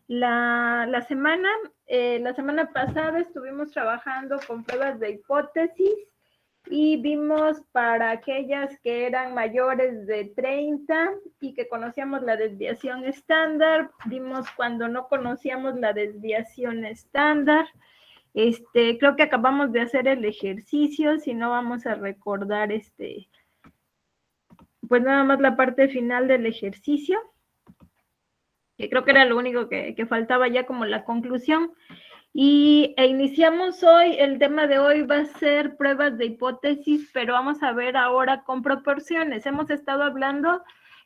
La semana pasada estuvimos trabajando con pruebas de hipótesis y vimos para aquellas que eran mayores de 30 y que conocíamos la desviación estándar, vimos cuando no conocíamos la desviación estándar. Creo que acabamos de hacer el ejercicio, si no vamos a recordar pues nada más la parte final del ejercicio, que creo que era lo único que faltaba ya como la conclusión. Iniciamos hoy, el tema de hoy va a ser pruebas de hipótesis, pero vamos a ver ahora con proporciones. Hemos estado hablando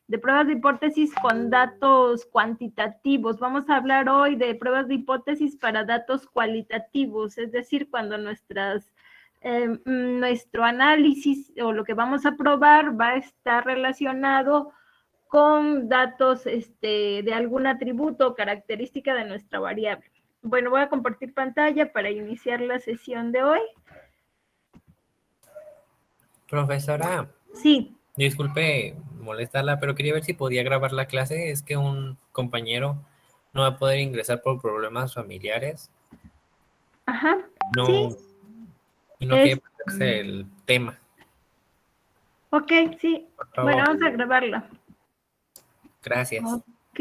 de pruebas de hipótesis con datos cuantitativos. Vamos a hablar hoy de pruebas de hipótesis para datos cualitativos, es decir, cuando nuestro análisis o lo que vamos a probar va a estar relacionado con datos de algún atributo o característica de nuestra variable. Bueno, voy a compartir pantalla para iniciar la sesión de hoy. Profesora, sí. Disculpe molestarla, pero quería ver si podía grabar la clase. Es que un compañero no va a poder ingresar por problemas familiares. Ajá. No, sí. Y no quiere perderse el tema. Ok, sí. Bueno, vamos a grabarla. Gracias. Ok.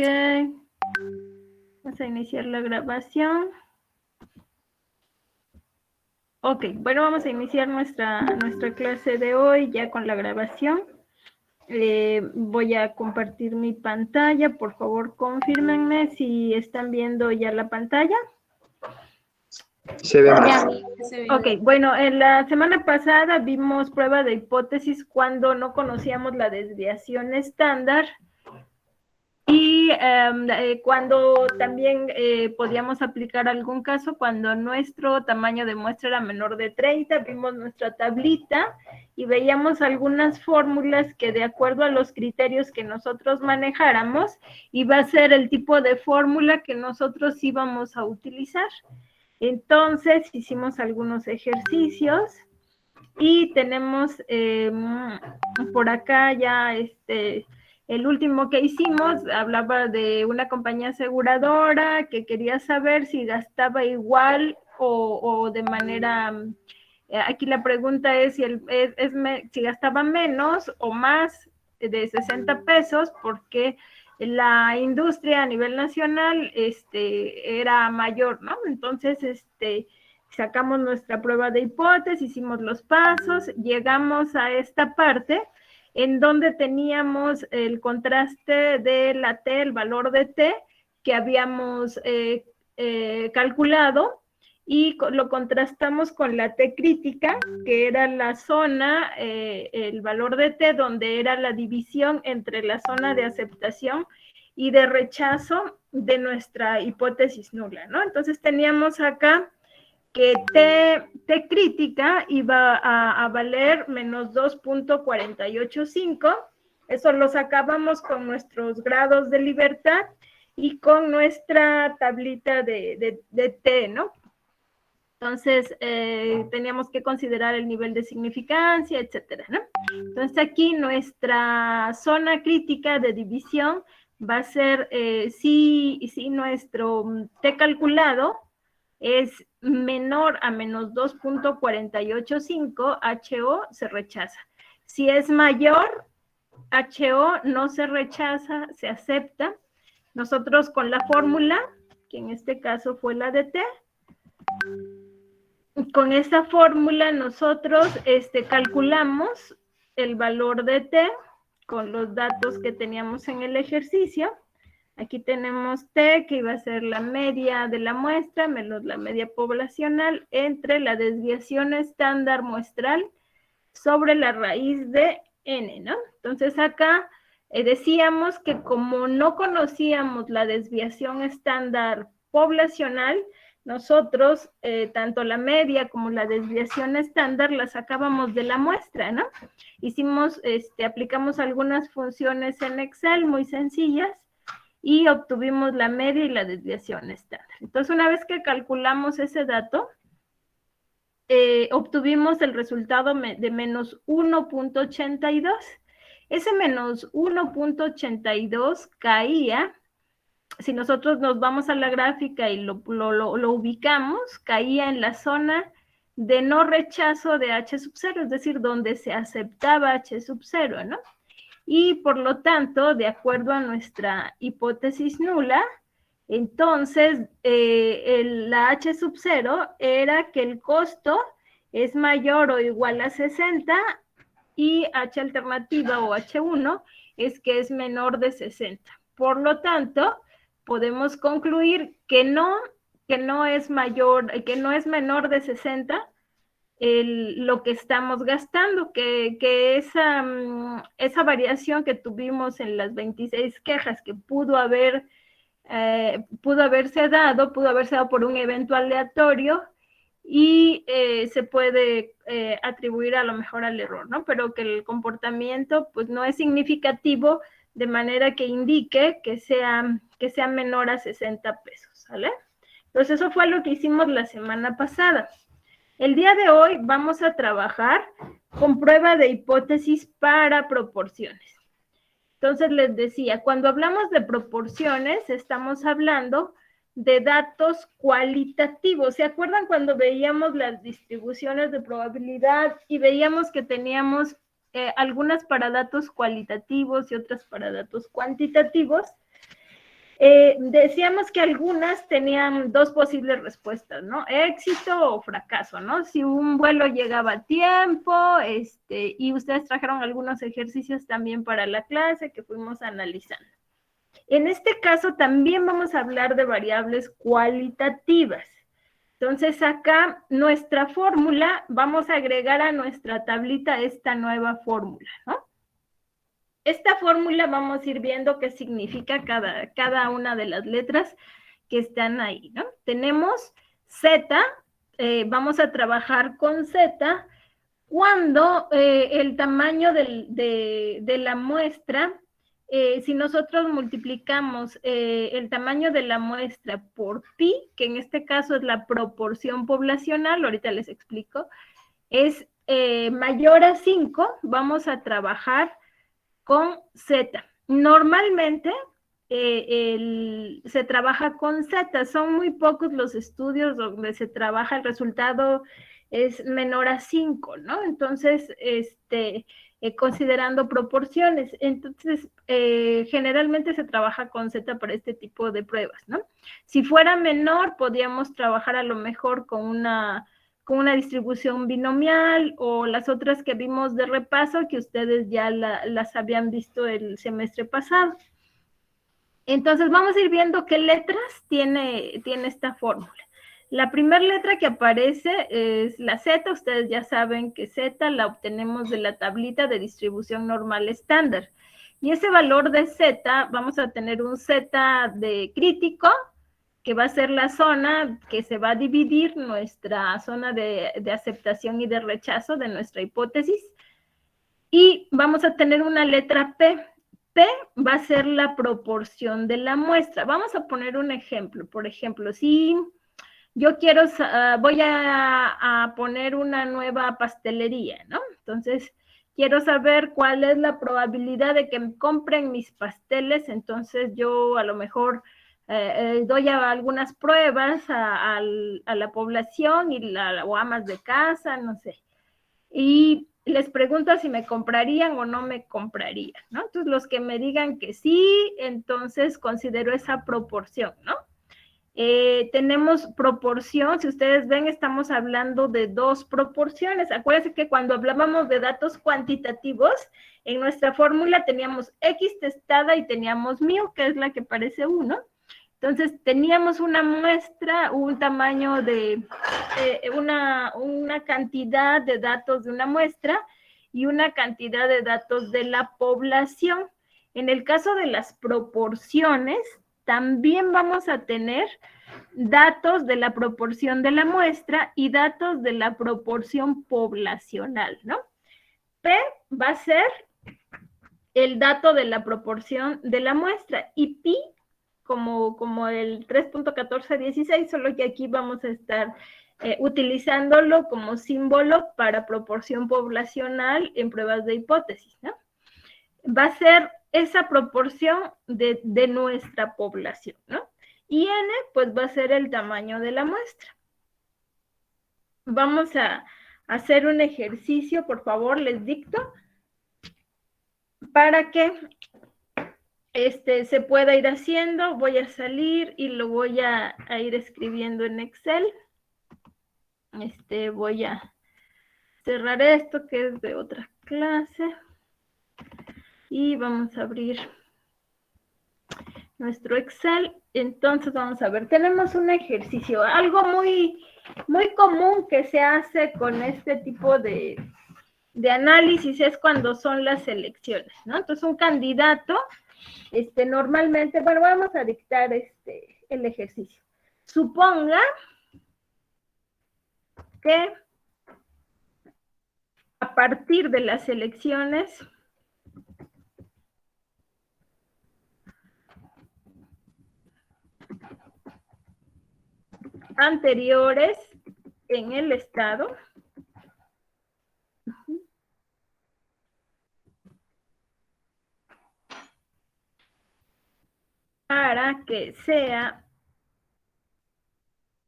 Vamos a iniciar la grabación. Ok, bueno, vamos a iniciar nuestra clase de hoy ya con la grabación. Voy a compartir mi pantalla. Por favor, confírmenme si están viendo ya la pantalla. Se ve. Ok, bueno, en la semana pasada vimos prueba de hipótesis cuando no conocíamos la desviación estándar y cuando también podíamos aplicar algún caso cuando nuestro tamaño de muestra era menor de 30, vimos nuestra tablita y veíamos algunas fórmulas que de acuerdo a los criterios que nosotros manejáramos iba a ser el tipo de fórmula que nosotros íbamos a utilizar. Entonces hicimos algunos ejercicios y tenemos por acá ya el último que hicimos hablaba de una compañía aseguradora que quería saber si gastaba igual o de manera, aquí la pregunta es si gastaba menos o más de 60 pesos porque la industria a nivel nacional era mayor, ¿no? Entonces, sacamos nuestra prueba de hipótesis, hicimos los pasos, llegamos a esta parte en donde teníamos el contraste de la T, el valor de T que habíamos calculado y lo contrastamos con la T crítica, que era la zona, el valor de T, donde era la división entre la zona de aceptación y de rechazo de nuestra hipótesis nula, ¿no? Entonces teníamos acá que T crítica iba a valer menos 2.485, eso lo sacábamos con nuestros grados de libertad y con nuestra tablita de T, ¿no? Entonces, teníamos que considerar el nivel de significancia, etcétera, ¿no? Entonces, aquí nuestra zona crítica de división va a ser si nuestro T calculado es menor a menos 2.485, HO se rechaza. Si es mayor, HO no se rechaza, se acepta. Nosotros con la fórmula, que en este caso fue la de T, con esta fórmula nosotros calculamos el valor de T con los datos que teníamos en el ejercicio. Aquí tenemos T, que iba a ser la media de la muestra menos la media poblacional entre la desviación estándar muestral sobre la raíz de N, ¿no? Entonces acá decíamos que como no conocíamos la desviación estándar poblacional, nosotros tanto la media como la desviación estándar la sacábamos de la muestra, ¿no? Aplicamos algunas funciones en Excel muy sencillas y obtuvimos la media y la desviación estándar. Entonces, una vez que calculamos ese dato, obtuvimos el resultado de menos 1.82. Ese menos 1.82 caía si nosotros nos vamos a la gráfica y lo ubicamos, caía en la zona de no rechazo de H sub 0, es decir, donde se aceptaba H sub 0, ¿no? Y por lo tanto, de acuerdo a nuestra hipótesis nula, entonces la H sub 0 era que el costo es mayor o igual a 60 y H alternativa o H1 es que es menor de 60. Por lo tanto, podemos concluir que no es mayor, que no es menor de 60 lo que estamos gastando, que esa variación que tuvimos en las 26 quejas que pudo haberse dado por un evento aleatorio y se puede atribuir a lo mejor al error, ¿no? Pero que el comportamiento pues no es significativo de manera que indique que sea menor a 60 pesos, ¿sale? Entonces eso fue lo que hicimos la semana pasada. El día de hoy vamos a trabajar con prueba de hipótesis para proporciones. Entonces les decía, cuando hablamos de proporciones, estamos hablando de datos cualitativos. ¿Se acuerdan cuando veíamos las distribuciones de probabilidad y veíamos que teníamos algunas para datos cualitativos y otras para datos cuantitativos? Decíamos que algunas tenían dos posibles respuestas, ¿no? Éxito o fracaso, ¿no? Si un vuelo llegaba a tiempo, y ustedes trajeron algunos ejercicios también para la clase que fuimos analizando. En este caso también vamos a hablar de variables cualitativas. Entonces acá nuestra fórmula, vamos a agregar a nuestra tablita esta nueva fórmula, ¿no? Esta fórmula vamos a ir viendo qué significa cada una de las letras que están ahí, ¿no? Tenemos Z, vamos a trabajar con Z cuando el tamaño de la muestra, si nosotros multiplicamos el tamaño de la muestra por pi, que en este caso es la proporción poblacional, ahorita les explico, es mayor a 5, vamos a trabajar con Z. Normalmente se trabaja con Z, son muy pocos los estudios donde se trabaja, el resultado es menor a 5, ¿no? Entonces, considerando proporciones, entonces generalmente se trabaja con Z para este tipo de pruebas, ¿no? Si fuera menor, podríamos trabajar a lo mejor con una distribución binomial o las otras que vimos de repaso que ustedes ya las habían visto el semestre pasado. Entonces vamos a ir viendo qué letras tiene esta fórmula. La primera letra que aparece es la Z. Ustedes ya saben que Z la obtenemos de la tablita de distribución normal estándar. Y ese valor de Z, vamos a tener un Z de crítico, que va a ser la zona que se va a dividir nuestra zona de aceptación y de rechazo de nuestra hipótesis. Y vamos a tener una letra P. P va a ser la proporción de la muestra. Vamos a poner un ejemplo. Por ejemplo, si yo voy a poner una nueva pastelería, ¿no? Entonces, quiero saber cuál es la probabilidad de que me compren mis pasteles. Entonces, yo a lo mejor doy algunas pruebas a la población o amas de casa, no sé. Y les pregunto si me comprarían o no me comprarían, ¿no? Entonces, los que me digan que sí, entonces considero esa proporción, ¿no? Tenemos proporción, si ustedes ven, estamos hablando de dos proporciones. Acuérdense que cuando hablábamos de datos cuantitativos, en nuestra fórmula teníamos X testada y teníamos mu, que es la que parece 1. Entonces, teníamos una muestra, un tamaño de una cantidad de datos de una muestra y una cantidad de datos de la población. En el caso de las proporciones, también vamos a tener datos de la proporción de la muestra y datos de la proporción poblacional, ¿no? P va a ser el dato de la proporción de la muestra y pi como el 3.1416, solo que aquí vamos a estar utilizándolo como símbolo para proporción poblacional en pruebas de hipótesis, ¿no? Va a ser esa proporción de nuestra población, ¿no? Y n, pues va a ser el tamaño de la muestra. Vamos a hacer un ejercicio, por favor, les dicto, para que se pueda ir haciendo. Voy a salir y lo voy a ir escribiendo en Excel. Voy a cerrar esto que es de otra clase y vamos a abrir nuestro Excel. Entonces vamos a ver, tenemos un ejercicio, algo muy, muy común que se hace con este tipo de análisis es cuando son las elecciones, ¿no? Entonces un candidato, normalmente, bueno, vamos a dictar el ejercicio. Suponga que a partir de las elecciones anteriores en el estado, para que sea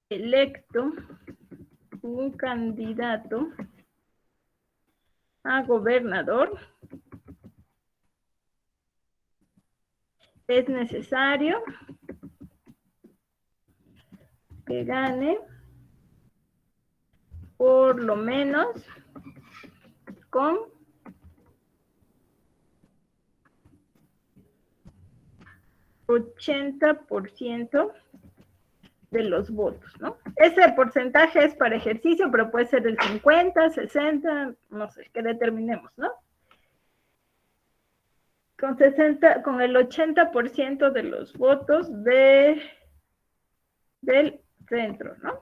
electo un candidato a gobernador, es necesario que gane por lo menos con 80% de los votos, ¿no? Ese porcentaje es para ejercicio, pero puede ser el 50, 60, no sé, que determinemos, ¿no? Con el 80% de los votos del centro, ¿no?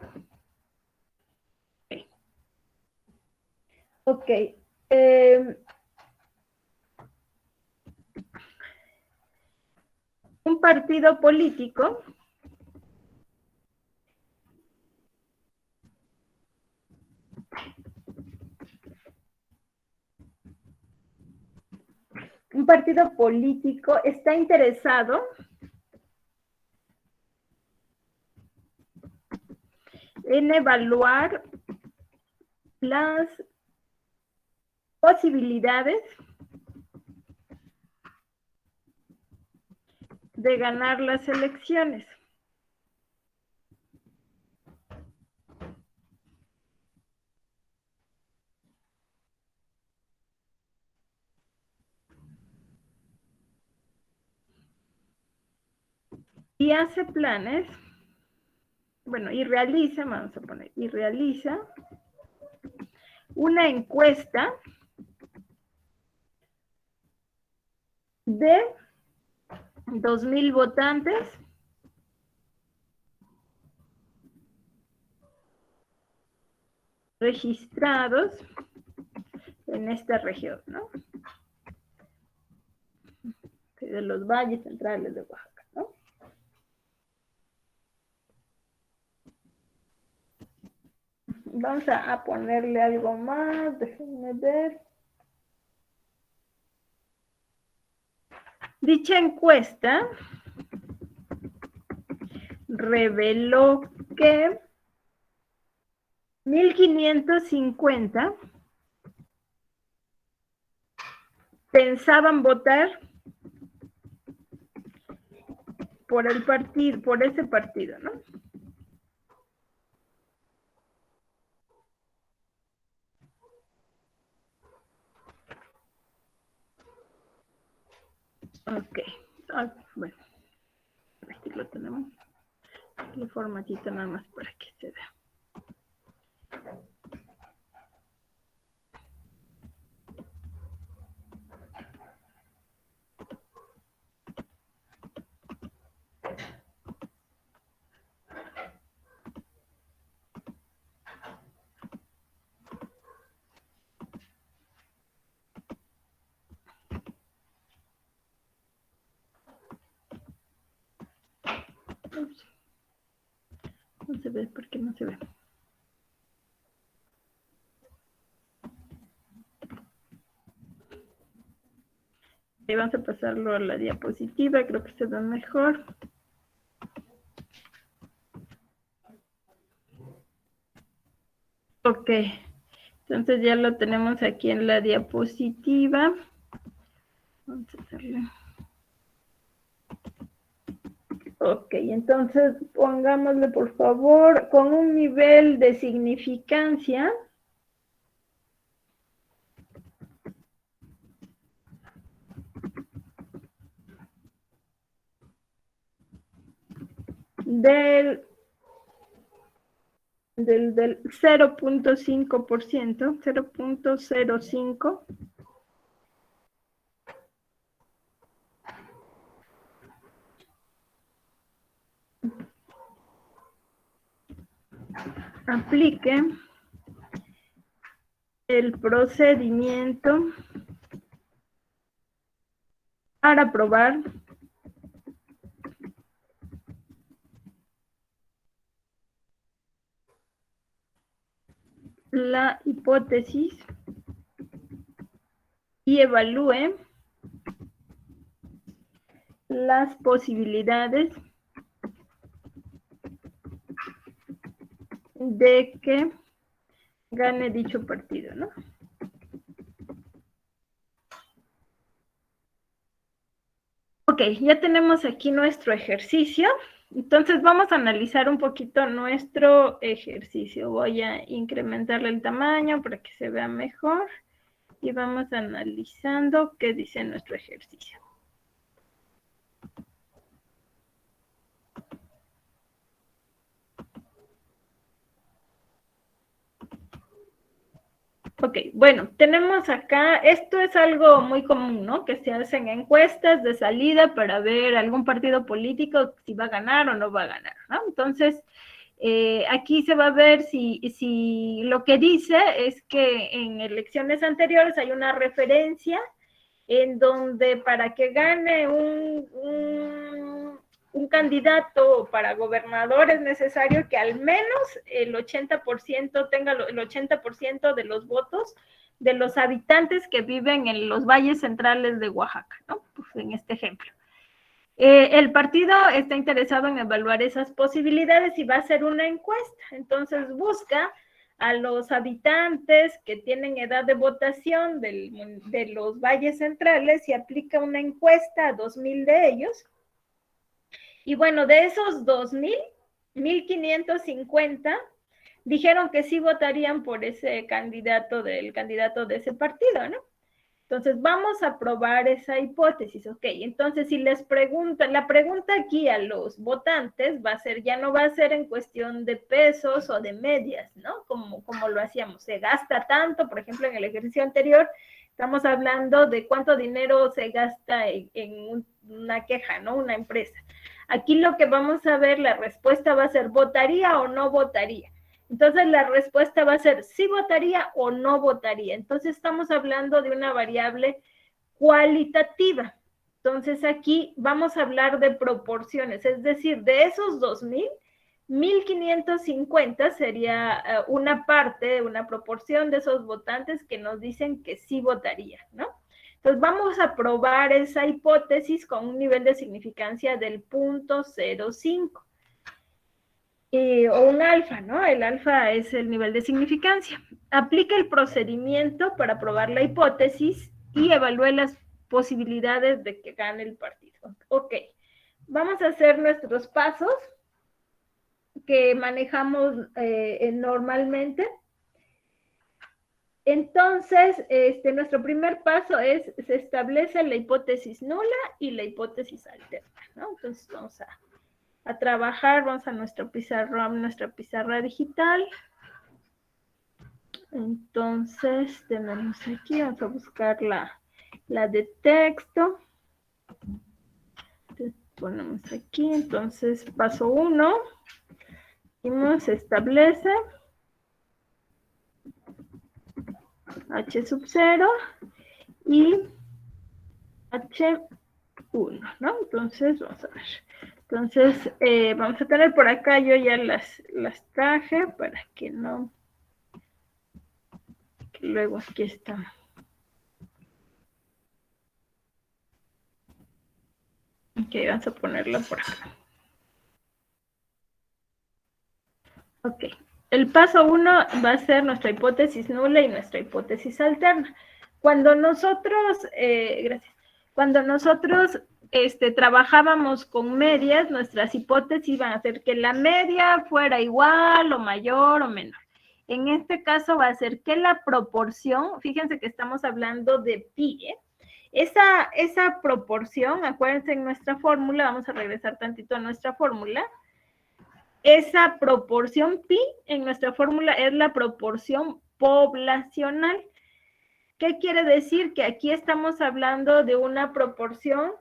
Ok. Un partido político está interesado en evaluar las posibilidades de ganar las elecciones. Y hace planes, bueno, y realiza, vamos a poner, y realiza una encuesta de 2,000 votantes registrados en esta región, ¿no? De los valles centrales de Oaxaca, ¿no? Vamos a ponerle algo más, déjenme ver. Dicha encuesta reveló que 1,550 pensaban votar por el partido, por ese partido, ¿no? Ok. Bueno, aquí lo tenemos. El formatito nada más para que se vea. Ups. No se ve, ¿por qué no se ve? vamos a pasarlo a la diapositiva, creo que se ve mejor. Ok, entonces ya lo tenemos aquí en la diapositiva. Vamos a hacerle. Ok, entonces pongámosle por favor con un nivel de significancia del 0.5%, 0.05. Aplique el procedimiento para probar la hipótesis y evalúe las posibilidades de que gane dicho partido, ¿no? Ok, ya tenemos aquí nuestro ejercicio. Entonces vamos a analizar un poquito nuestro ejercicio. Voy a incrementarle el tamaño para que se vea mejor y vamos analizando qué dice nuestro ejercicio. Ok, bueno, tenemos acá, esto es algo muy común, ¿no? Que se hacen encuestas de salida para ver algún partido político si va a ganar o no va a ganar, ¿no? Entonces, aquí se va a ver si lo que dice es que en elecciones anteriores hay una referencia en donde para que gane un candidato para gobernador es necesario que al menos el 80% tenga el 80% de los votos de los habitantes que viven en los valles centrales de Oaxaca, ¿no? Pues en este ejemplo. El partido está interesado en evaluar esas posibilidades y va a hacer una encuesta. Entonces busca a los habitantes que tienen edad de votación de los valles centrales y aplica una encuesta a 2,000 de ellos. Y bueno, de esos 2,000, 1,550 dijeron que sí votarían por ese candidato de ese partido, ¿no? Entonces, vamos a probar esa hipótesis, ¿ok? Entonces, si les preguntan, la pregunta aquí a los votantes va a ser, ya no va a ser en cuestión de pesos o de medias, ¿no? Como lo hacíamos, se gasta tanto, por ejemplo, en el ejercicio anterior, estamos hablando de cuánto dinero se gasta en una queja, ¿no? Una empresa. Aquí lo que vamos a ver, la respuesta va a ser, ¿votaría o no votaría? Entonces la respuesta va a ser sí votaría o no votaría. Entonces estamos hablando de una variable cualitativa. Entonces aquí vamos a hablar de proporciones, es decir, de esos 2,000, 1,550 sería una parte, una proporción de esos votantes que nos dicen que sí votaría, ¿no? Entonces vamos a probar esa hipótesis con un nivel de significancia del 0.05. O un alfa, ¿no? El alfa es el nivel de significancia. Aplica el procedimiento para probar la hipótesis y evalúe las posibilidades de que gane el partido. Ok, vamos a hacer nuestros pasos que manejamos normalmente. Entonces, nuestro primer paso es, se establece la hipótesis nula y la hipótesis alterna, ¿no? Entonces vamos a trabajar, vamos a nuestra pizarra digital. Entonces, tenemos aquí, vamos a buscar la de texto. Entonces, ponemos aquí, entonces, paso 1, se establece H sub 0 y H1, ¿no? Entonces, vamos a ver. Entonces, vamos a tener por acá, yo ya las traje para que no, que luego aquí está. Ok, vamos a ponerlo por acá. Ok, el paso 1 va a ser nuestra hipótesis nula y nuestra hipótesis alterna. Cuando nosotros, gracias, cuando nosotros trabajábamos con medias, nuestras hipótesis iban a ser que la media fuera igual o mayor o menor. En este caso va a ser que la proporción, fíjense que estamos hablando de pi, esa proporción, acuérdense en nuestra fórmula, vamos a regresar tantito a nuestra fórmula, esa proporción pi en nuestra fórmula es la proporción poblacional. ¿Qué quiere decir? Que aquí estamos hablando de una proporción,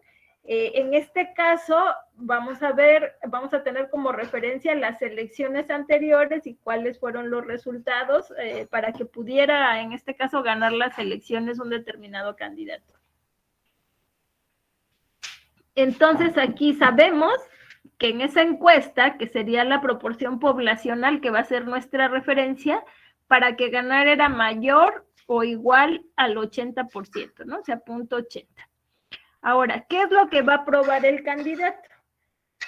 en este caso vamos a tener como referencia las elecciones anteriores y cuáles fueron los resultados para que pudiera, en este caso, ganar las elecciones un determinado candidato. Entonces aquí sabemos que en esa encuesta, que sería la proporción poblacional que va a ser nuestra referencia, para que ganar era mayor o igual al 80%, ¿no? O sea, 0.80. Ahora, ¿qué es lo que va a probar el candidato?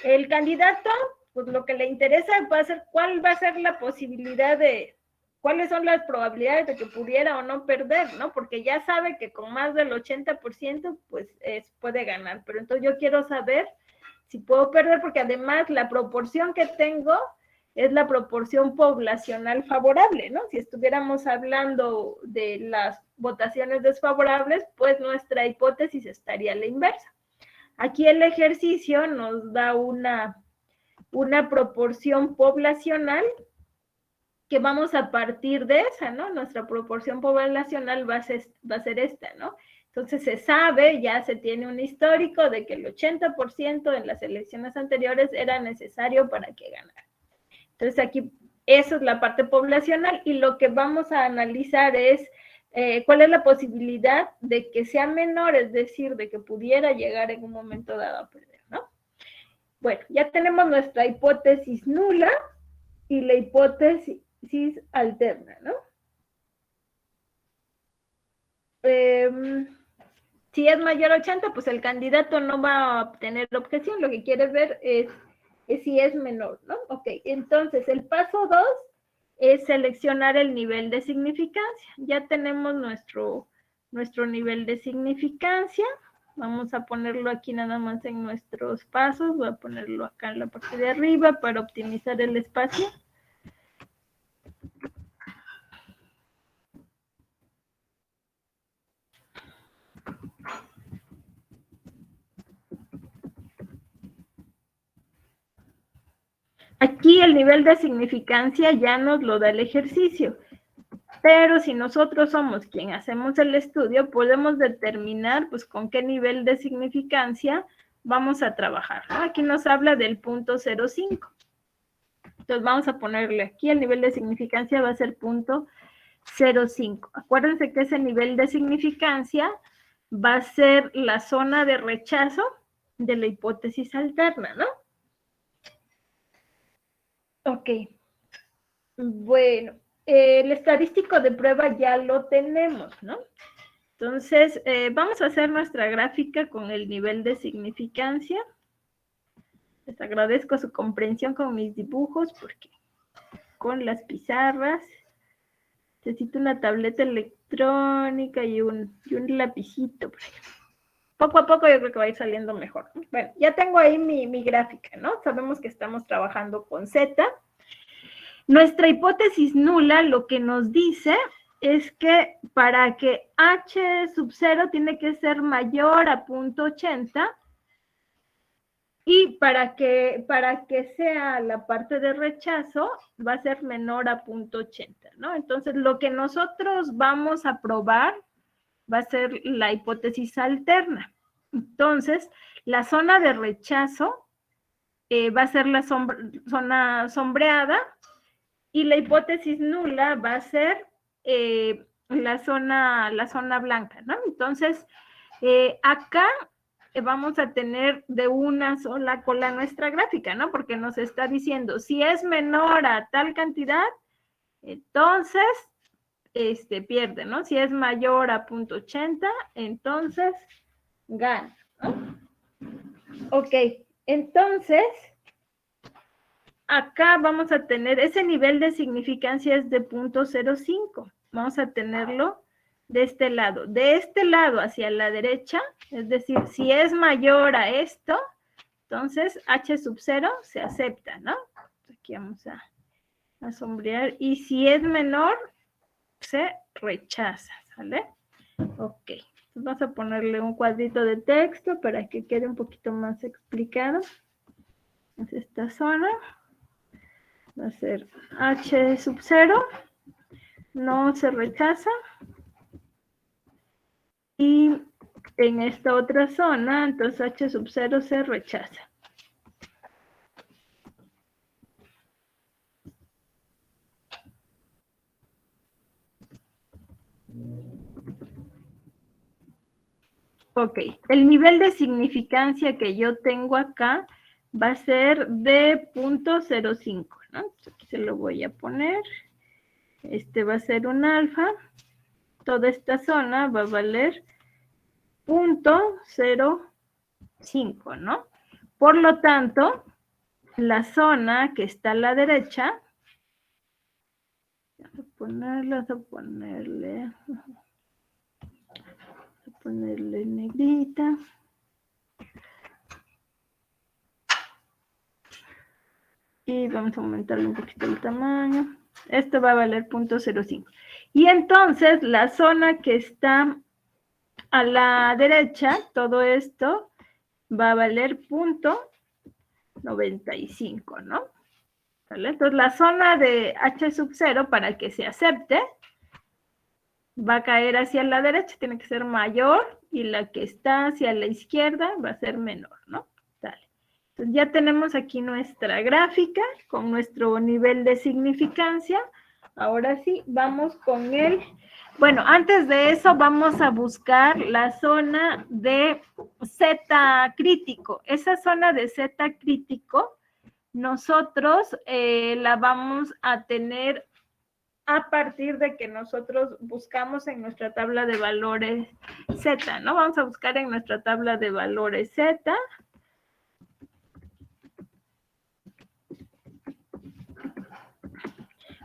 El candidato, pues lo que le interesa va a ser cuál va a ser la posibilidad de, cuáles son las probabilidades de que pudiera o no perder, ¿no? Porque ya sabe que con más del 80%, pues puede ganar. Pero entonces yo quiero saber si puedo perder, porque además la proporción que tengo es la proporción poblacional favorable, ¿no? Si estuviéramos hablando de las votaciones desfavorables, pues nuestra hipótesis estaría a la inversa. Aquí el ejercicio nos da una proporción poblacional que vamos a partir de esa, ¿no? Nuestra proporción poblacional va a ser esta, ¿no? Entonces se sabe, ya se tiene un histórico de que el 80% en las elecciones anteriores era necesario para que ganara. Entonces aquí, eso es la parte poblacional y lo que vamos a analizar es cuál es la posibilidad de que sea menor, es decir, de que pudiera llegar en un momento dado a perder, ¿no? Bueno, ya tenemos nuestra hipótesis nula y la hipótesis alterna, ¿no? Si es mayor a 80, pues el candidato no va a obtener objeción, lo que quiere ver es si es menor, ¿no? Ok, entonces el paso 2 es seleccionar el nivel de significancia. Ya tenemos nuestro nivel de significancia. Vamos a ponerlo aquí nada más en nuestros pasos. Voy a ponerlo acá en la parte de arriba para optimizar el espacio. Aquí el nivel de significancia ya nos lo da el ejercicio, pero si nosotros somos quien hacemos el estudio, podemos determinar pues con qué nivel de significancia vamos a trabajar, ¿no? Aquí nos habla del punto 0.5. Entonces vamos a ponerle aquí el nivel de significancia va a ser punto 0.5. Acuérdense que ese nivel de significancia va a ser la zona de rechazo de la hipótesis alterna, ¿no? Ok. Bueno, el estadístico de prueba ya lo tenemos, ¿no? Entonces, vamos a hacer nuestra gráfica con el nivel de significancia. Les agradezco su comprensión con mis dibujos porque con las pizarras necesito una tableta electrónica y un lapicito. Poco a poco yo creo que va a ir saliendo mejor. Bueno, ya tengo ahí mi gráfica, ¿no? Sabemos que estamos trabajando con Z. Nuestra hipótesis nula lo que nos dice es que para que H sub 0 tiene que ser mayor a 0.80 y para que sea la parte de rechazo va a ser menor a 0.80, ¿no? Entonces lo que nosotros vamos a probar va a ser la hipótesis alterna. Entonces la zona de rechazo va a ser la zona sombreada y la hipótesis nula va a ser la zona blanca, ¿no? Entonces, acá vamos a tener de una sola cola nuestra gráfica, ¿no? Porque nos está diciendo, si es menor a tal cantidad, entonces, pierde, ¿no? Si es mayor a 0.80, entonces gana, ¿no? Ok, entonces, acá vamos a tener, ese nivel de significancia es de 0.05. Vamos a tenerlo de este lado. De este lado hacia la derecha, es decir, si es mayor a esto, entonces H sub 0 se acepta, ¿no? Aquí vamos a sombrear. Y si es menor, se rechaza, ¿sale? Ok. Entonces vamos a ponerle un cuadrito de texto para que quede un poquito más explicado. Es esta zona. Va a ser H sub 0. No se rechaza. Y en esta otra zona, entonces H sub 0 se rechaza. Ok, el nivel de significancia que yo tengo acá va a ser de 0.05, ¿no? Aquí se lo voy a poner. Este va a ser un alfa. Toda esta zona va a valer 0.05, ¿no? Por lo tanto, la zona que está a la derecha, vamos a ponerle negrita. Y vamos a aumentarle un poquito el tamaño. Esto va a valer 0.05. Y entonces la zona que está a la derecha, todo esto va a valer 0.95, ¿no? ¿Vale? Entonces la zona de H sub 0, para que se acepte, va a caer hacia la derecha, tiene que ser mayor, y la que está hacia la izquierda va a ser menor, ¿no? Dale. Entonces ya tenemos aquí nuestra gráfica con nuestro nivel de significancia. Ahora sí, vamos con el... Bueno, antes de eso vamos a buscar la zona de Z crítico. Esa zona de Z crítico, nosotros la vamos a tener a partir de que nosotros buscamos en nuestra tabla de valores Z, ¿no? Vamos a buscar en nuestra tabla de valores Z.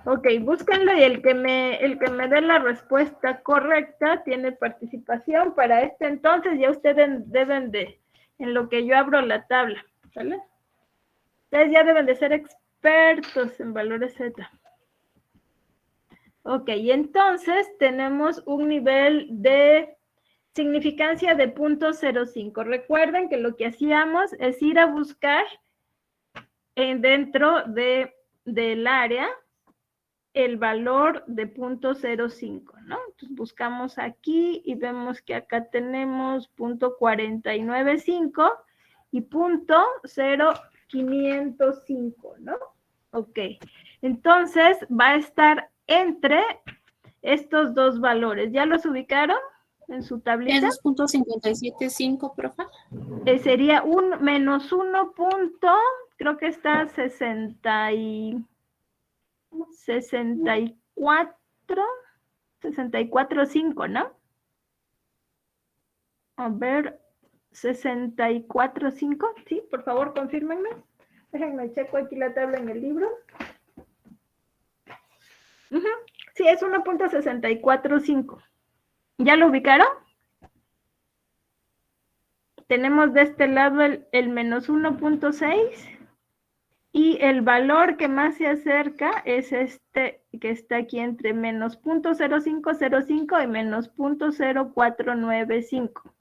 Ok, búsquenlo y el que me dé la respuesta correcta tiene participación. Para este entonces ya ustedes deben de, en lo que yo abro la tabla, ¿vale? Ustedes ya deben de ser expertos en valores Z. Ok, y entonces tenemos un nivel de significancia de 0.05. Recuerden que lo que hacíamos es ir a buscar dentro del área el valor de 0.05, ¿no? Entonces buscamos aquí y vemos que acá tenemos 0.495 y 0.0505, ¿no? Ok, entonces va a estar entre estos dos valores. ¿Ya los ubicaron en su tablita? ¿Es 2.575, profe? Sería un menos 1. Creo que está 64.5, ¿no? A ver, 64.5, sí, por favor, confírmenme. Déjenme checo aquí la tabla en el libro. Sí, es 1.645. ¿Ya lo ubicaron? Tenemos de este lado el menos 1.6 y el valor que más se acerca es este que está aquí entre menos 0.0505 y menos 0.0495.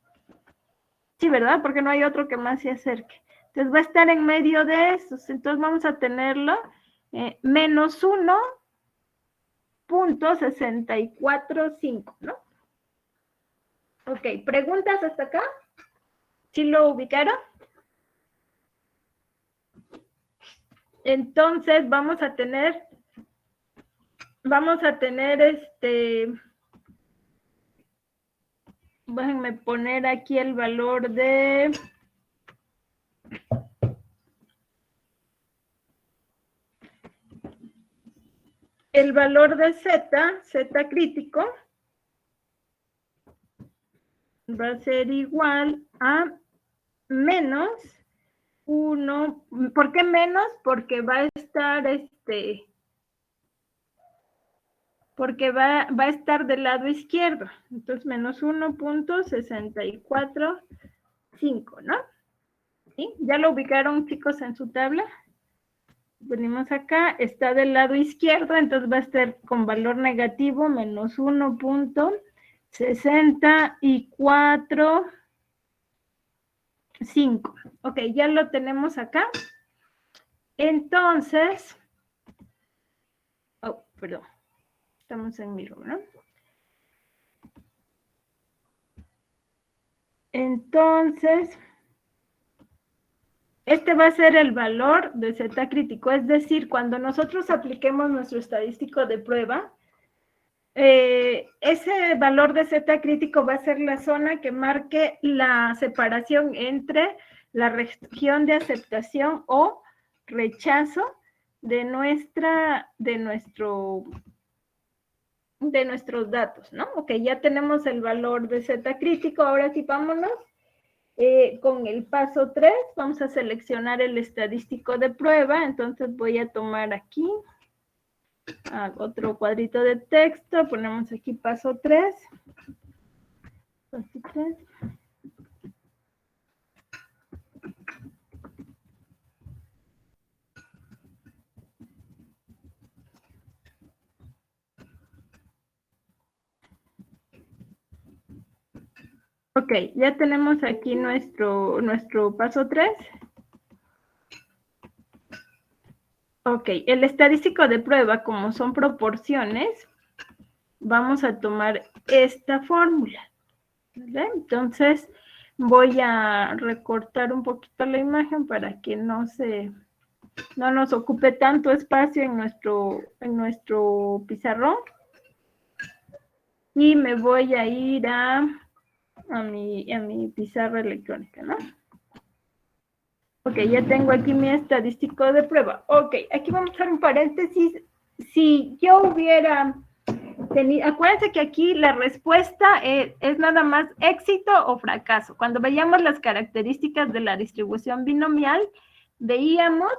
Sí, ¿verdad? Porque no hay otro que más se acerque. Entonces va a estar en medio de estos. Entonces vamos a tenerlo menos 1.645, ¿no? Ok, ¿preguntas hasta acá? ¿Sí lo ubicaron? Entonces vamos a tener déjenme poner aquí el valor de Z crítico va a ser igual a menos 1, ¿por qué menos? Porque va a estar porque va a estar del lado izquierdo. Entonces, menos 1.645, ¿no? ¿Sí? ¿Ya lo ubicaron, chicos, en su tabla? Venimos acá, está del lado izquierdo, entonces va a estar con valor negativo, menos 1.645. Ok, ya lo tenemos acá. Entonces, oh, perdón, estamos en Miro, ¿no? Entonces, este va a ser el valor de Z crítico, es decir, cuando nosotros apliquemos nuestro estadístico de prueba, ese valor de Z crítico va a ser la zona que marque la separación entre la región de aceptación o rechazo de nuestros datos, ¿no? Ok, ya tenemos el valor de Z crítico, ahora sí vámonos. Con el paso 3 vamos a seleccionar el estadístico de prueba, entonces voy a tomar aquí otro cuadrito de texto, ponemos aquí paso 3. Paso 3. Ok, ya tenemos aquí nuestro paso 3. Ok, el estadístico de prueba, como son proporciones, vamos a tomar esta fórmula, ¿vale? Entonces, voy a recortar un poquito la imagen para que no nos ocupe tanto espacio en nuestro pizarrón. Y me voy a ir a mi pizarra electrónica, ¿no? Ok, ya tengo aquí mi estadístico de prueba. Ok, aquí vamos a hacer un paréntesis. Si yo hubiera tenido, acuérdense que aquí la respuesta es nada más éxito o fracaso. Cuando veíamos las características de la distribución binomial, veíamos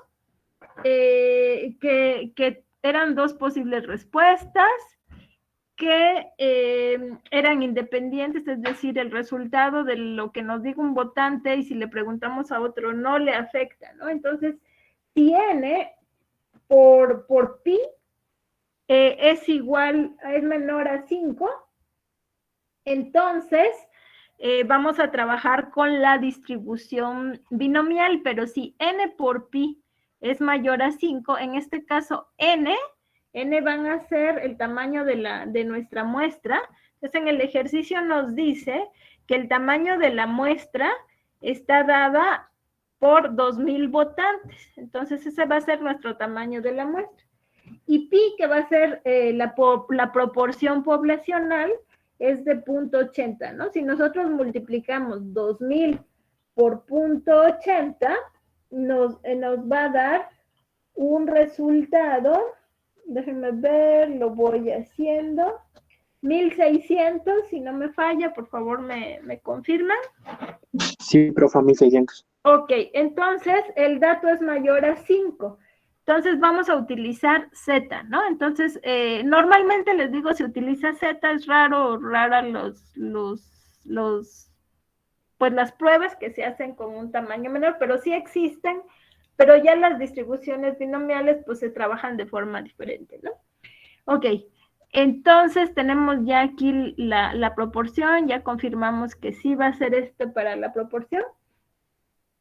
que eran dos posibles respuestas, que eran independientes, es decir, el resultado de lo que nos diga un votante y si le preguntamos a otro no le afecta, ¿no? Entonces, si n por pi es menor a 5, entonces vamos a trabajar con la distribución binomial, pero si n por pi es mayor a 5, en este caso n van a ser el tamaño de nuestra muestra. Entonces, en el ejercicio nos dice que el tamaño de la muestra está dada por 2,000 votantes. Entonces, ese va a ser nuestro tamaño de la muestra. Y pi, que va a ser la proporción poblacional, es de 0.80, ¿no? Si nosotros multiplicamos 2,000 por 0.80, nos va a dar un resultado. Déjenme ver, lo voy haciendo. 1,600, si no me falla, por favor me confirman. Sí, profe, 1,600. Ok, entonces el dato es mayor a 5. Entonces vamos a utilizar Z, ¿no? Entonces, normalmente les digo, si utiliza Z, es rara pues las pruebas que se hacen con un tamaño menor, pero sí existen, pero ya las distribuciones binomiales pues se trabajan de forma diferente, ¿no? Ok, entonces tenemos ya aquí la proporción, ya confirmamos que sí va a ser esto para la proporción.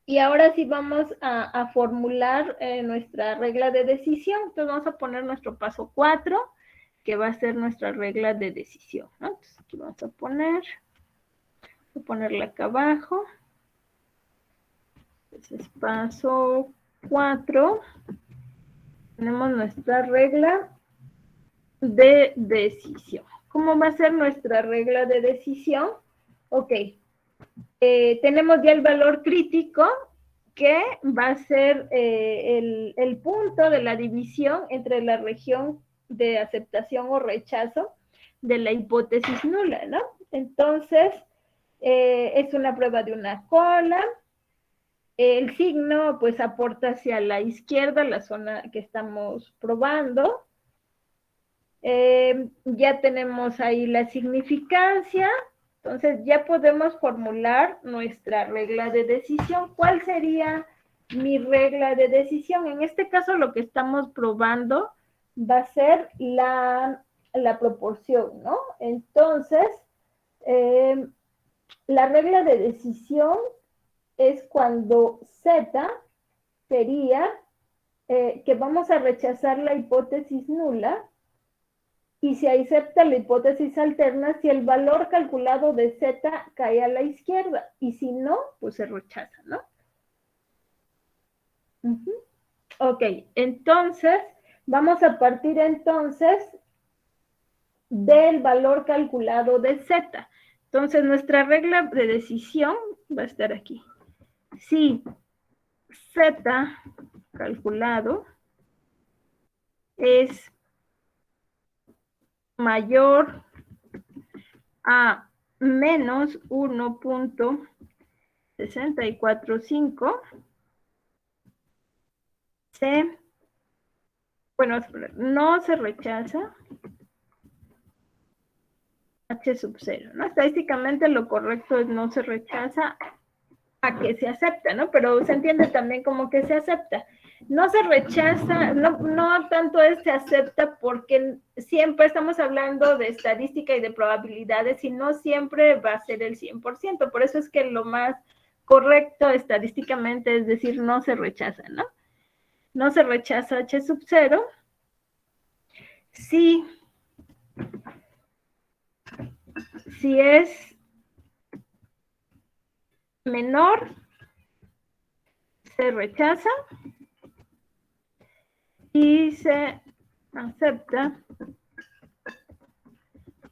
Y ahora sí vamos a formular nuestra regla de decisión. Entonces vamos a poner nuestro paso 4, que va a ser nuestra regla de decisión, ¿no? Entonces aquí vamos a ponerla acá abajo. Entonces paso 4. Tenemos nuestra regla de decisión. ¿Cómo va a ser nuestra regla de decisión? Ok. Tenemos ya el valor crítico, que va a ser el punto de la división entre la región de aceptación o rechazo de la hipótesis nula, ¿no? Entonces, es una prueba de una cola. El signo pues aporta hacia la izquierda, la zona que estamos probando. Ya tenemos ahí la significancia, entonces ya podemos formular nuestra regla de decisión. ¿Cuál sería mi regla de decisión? En este caso lo que estamos probando va a ser la proporción, ¿no? Entonces, la regla de decisión es cuando Z sería que vamos a rechazar la hipótesis nula y se acepta la hipótesis alterna si el valor calculado de Z cae a la izquierda y si no, pues se rechaza, ¿no? Ok, entonces vamos a partir entonces del valor calculado de Z. Entonces nuestra regla de decisión va a estar aquí. Si Z calculado es mayor a menos 1.645, no se rechaza H sub 0, ¿no? Estadísticamente lo correcto es no se rechaza a que se acepta, ¿no? Pero se entiende también como que se acepta. No se rechaza, no tanto es se acepta porque siempre estamos hablando de estadística y de probabilidades y no siempre va a ser el 100%. Por eso es que lo más correcto estadísticamente es decir no se rechaza, ¿no? No se rechaza H sub 0. Si es menor, se rechaza y se acepta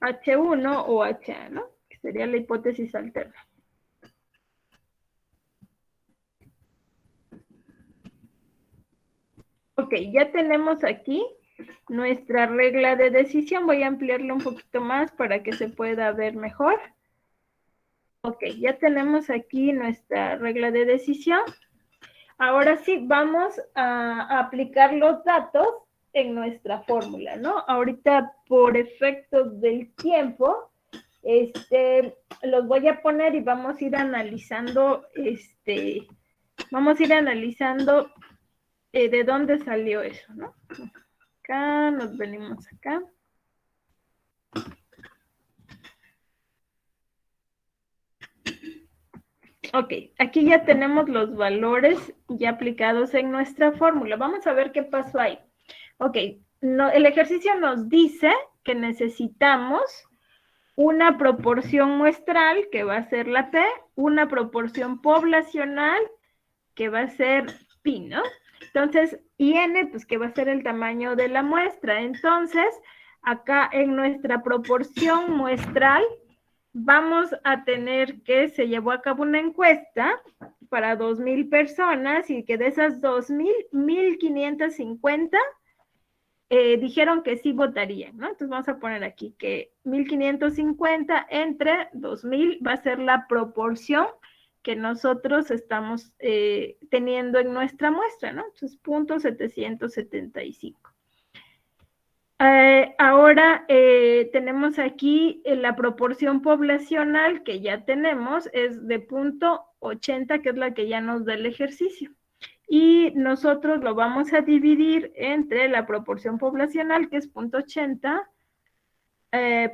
H1 o HA, ¿no? Que sería la hipótesis alterna. Ok, ya tenemos aquí nuestra regla de decisión. Voy a ampliarla un poquito más para que se pueda ver mejor. Ok, ya tenemos aquí nuestra regla de decisión. Ahora sí, vamos a aplicar los datos en nuestra fórmula, ¿no? Ahorita, por efectos del tiempo, los voy a poner y vamos a ir analizando, de dónde salió eso, ¿no? Acá, nos venimos acá. Ok, aquí ya tenemos los valores ya aplicados en nuestra fórmula. Vamos a ver qué pasó ahí. Ok, el ejercicio nos dice que necesitamos una proporción muestral, que va a ser la P, una proporción poblacional, que va a ser pi, ¿no? Entonces, y n, pues que va a ser el tamaño de la muestra. Entonces, acá en nuestra proporción muestral, vamos a tener que se llevó a cabo una encuesta para 2,000 personas y que de esas 2,000, 1,550 dijeron que sí votarían, ¿no? Entonces vamos a poner aquí que 1,550 entre 2,000 va a ser la proporción que nosotros estamos teniendo en nuestra muestra, ¿no? Entonces, 0.775. Ahora tenemos aquí la proporción poblacional que ya tenemos, es de 0.80, que es la que ya nos da el ejercicio. Y nosotros lo vamos a dividir entre la proporción poblacional, que es 0.80,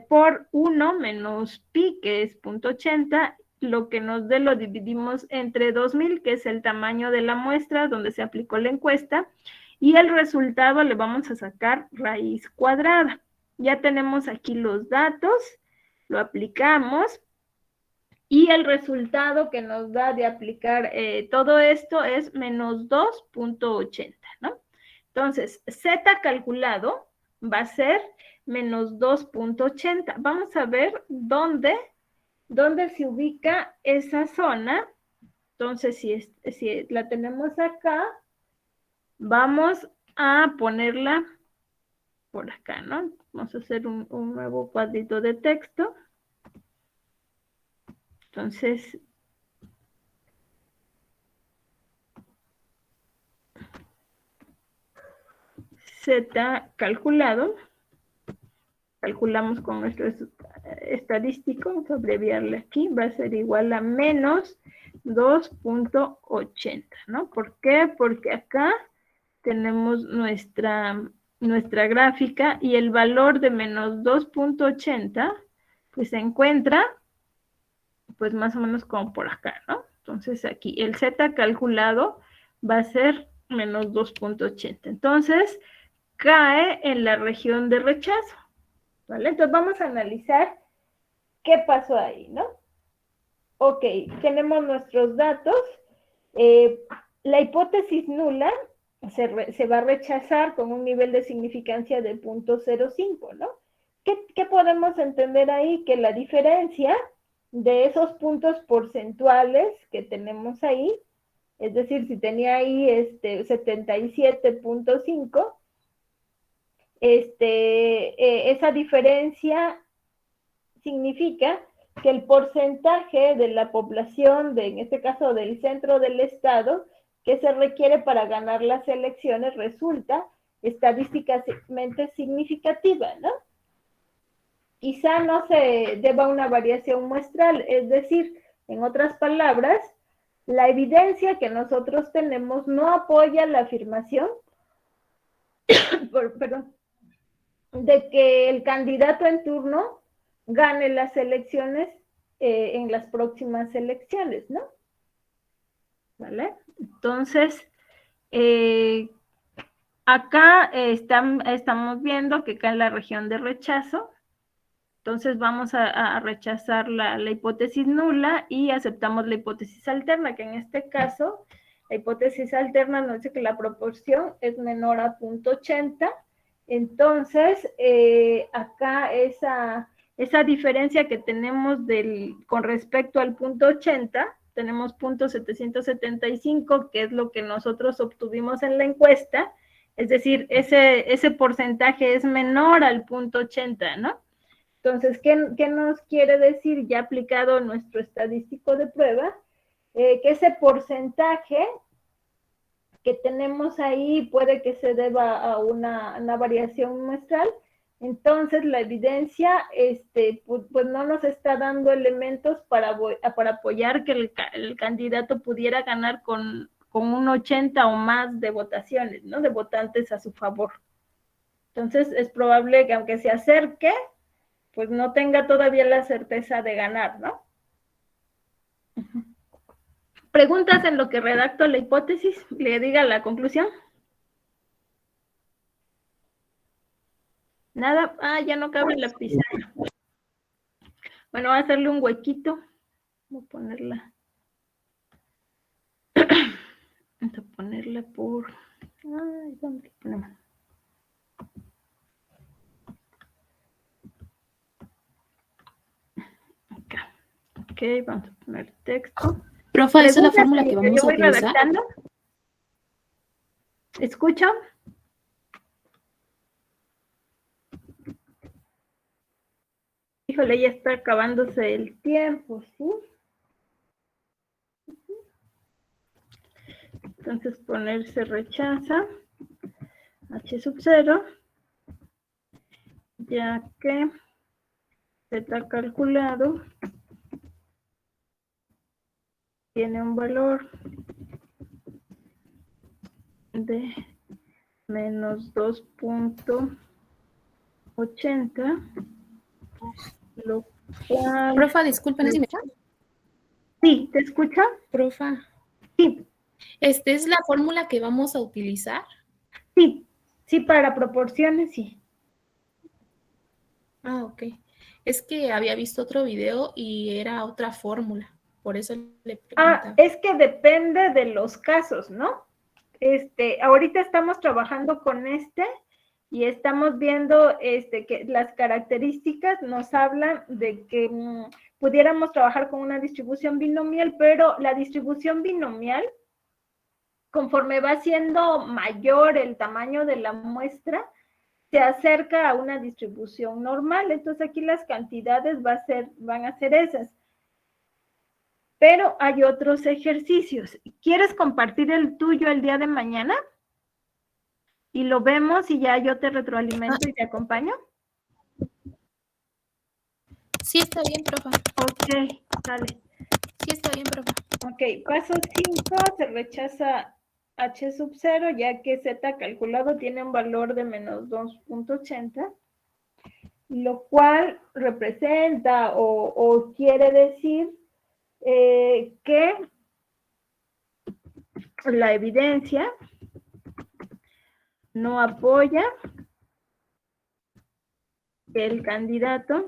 por 1 menos pi, que es 0.80, lo que nos dé lo dividimos entre 2,000, que es el tamaño de la muestra donde se aplicó la encuesta, y el resultado le vamos a sacar raíz cuadrada. Ya tenemos aquí los datos, lo aplicamos, y el resultado que nos da de aplicar todo esto es menos 2.80, ¿no? Entonces, Z calculado va a ser menos 2.80. Vamos a ver dónde se ubica esa zona. Entonces, si la tenemos acá, vamos a ponerla por acá, ¿no? Vamos a hacer un nuevo cuadrito de texto. Entonces, Z calculado, calculamos con nuestro estadístico, vamos a abreviarle aquí, va a ser igual a menos 2.80, ¿no? ¿Por qué? Porque acá tenemos nuestra gráfica y el valor de menos 2.80 pues se encuentra pues más o menos como por acá, ¿no? Entonces aquí el Z calculado va a ser menos 2.80. Entonces cae en la región de rechazo, ¿vale? Entonces vamos a analizar qué pasó ahí, ¿no? Ok, tenemos nuestros datos. La hipótesis nula se va a rechazar con un nivel de significancia de 0.05, ¿no? ¿Qué podemos entender ahí? Que la diferencia de esos puntos porcentuales que tenemos ahí, es decir, si tenía ahí 77.5, esa diferencia significa que el porcentaje de la población, en este caso del centro del estado, que se requiere para ganar las elecciones resulta estadísticamente significativa, ¿no? Quizá no se deba a una variación muestral, es decir, en otras palabras, la evidencia que nosotros tenemos no apoya la afirmación de que el candidato en turno gane las elecciones en las próximas elecciones, ¿no? ¿Vale? Entonces, acá estamos viendo que acá en la región de rechazo, entonces vamos a rechazar la hipótesis nula y aceptamos la hipótesis alterna, que en este caso, la hipótesis alterna nos dice que la proporción es menor a 0.80, entonces acá esa diferencia que tenemos con respecto al 0.80, tenemos 0.775, que es lo que nosotros obtuvimos en la encuesta, es decir, ese porcentaje es menor al 0.80, ¿no? Entonces, ¿qué nos quiere decir ya aplicado nuestro estadístico de prueba? Que ese porcentaje que tenemos ahí puede que se deba a una variación muestral. Entonces, la evidencia pues no nos está dando elementos para apoyar que el candidato pudiera ganar con un 80 o más de votaciones, ¿no? De votantes a su favor. Entonces, es probable que aunque se acerque, pues no tenga todavía la certeza de ganar, ¿no? ¿Preguntas en lo que redacto la hipótesis? ¿Le diga la conclusión? Nada, ya no cabe en la pizarra. Bueno, voy a hacerle un huequito. Voy a ponerla. Vamos a ponerla por... Ay, ¿dónde ponemos? Acá. Ok, vamos a poner texto. Profa, ¿esa es la fórmula que vamos a utilizar? Redactando. ¿Escucho? Híjole, ya está acabándose el tiempo, ¿sí? Entonces ponerse rechaza H sub 0, ya que Z calculado tiene un valor de menos 2.80, lo cual... Profa, disculpen, ¿sí me escucha? Sí, ¿te escucha? Profa. Sí. ¿Esta es la fórmula que vamos a utilizar? Sí, sí, para proporciones, sí. Ah, ok. Es que había visto otro video y era otra fórmula, por eso le preguntaba. Es que depende de los casos, ¿no? Ahorita estamos trabajando con y estamos viendo que las características nos hablan de que pudiéramos trabajar con una distribución binomial, pero la distribución binomial, conforme va siendo mayor el tamaño de la muestra, se acerca a una distribución normal. Entonces aquí las cantidades van a ser esas. Pero hay otros ejercicios. ¿Quieres compartir el tuyo el día de mañana? y lo vemos y ya yo te retroalimento y te acompaño. Sí, está bien, profa. Ok, dale. Sí, está bien, profa. Ok, paso 5, se rechaza h sub 0, ya que z calculado tiene un valor de menos 2.80, lo cual representa o quiere decir que la evidencia no apoya que el candidato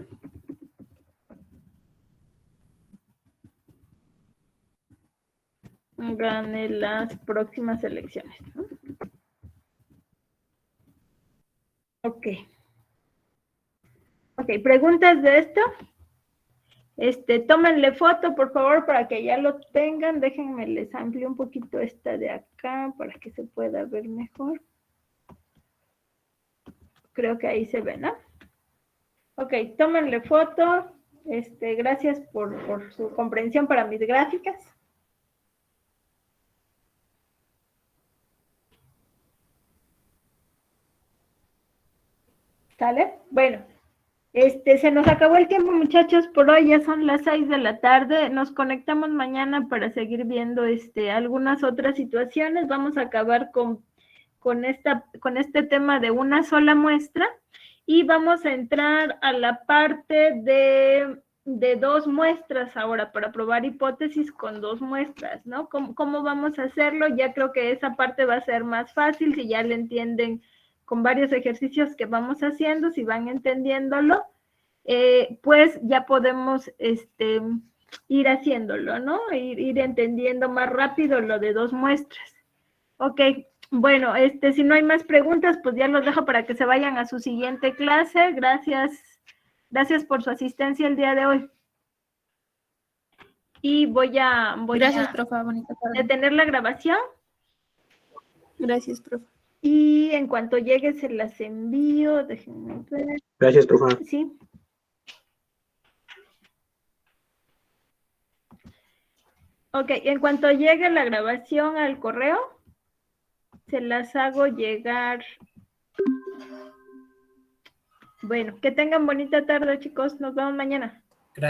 gane las próximas elecciones, ¿no? Ok. Ok, ¿preguntas de esto? Tómenle foto, por favor, para que ya lo tengan. Déjenme, les amplio un poquito esta de acá para que se pueda ver mejor. Creo que ahí se ve, ¿no? Ok, tómenle foto. Gracias por su comprensión para mis gráficas. ¿Sale? Bueno, se nos acabó el tiempo, muchachos, por hoy ya son las 6 de la tarde. Nos conectamos mañana para seguir viendo algunas otras situaciones. Vamos a acabar con este tema de una sola muestra y vamos a entrar a la parte de dos muestras ahora para probar hipótesis con dos muestras, ¿no? ¿Cómo vamos a hacerlo? Ya creo que esa parte va a ser más fácil si ya le entienden con varios ejercicios que vamos haciendo, si van entendiéndolo, pues ya podemos ir haciéndolo, ¿no? Ir entendiendo más rápido lo de dos muestras. Ok, bueno, si no hay más preguntas, pues ya los dejo para que se vayan a su siguiente clase. Gracias por su asistencia el día de hoy. Y voy Gracias, a profa. Bonita tarde. detener la grabación. Gracias, profa. Y en cuanto llegue se las envío. Déjenme ver. Gracias, profe. Sí. Ok, en cuanto llegue la grabación al correo, se las hago llegar. Bueno, que tengan bonita tarde, chicos. Nos vemos mañana.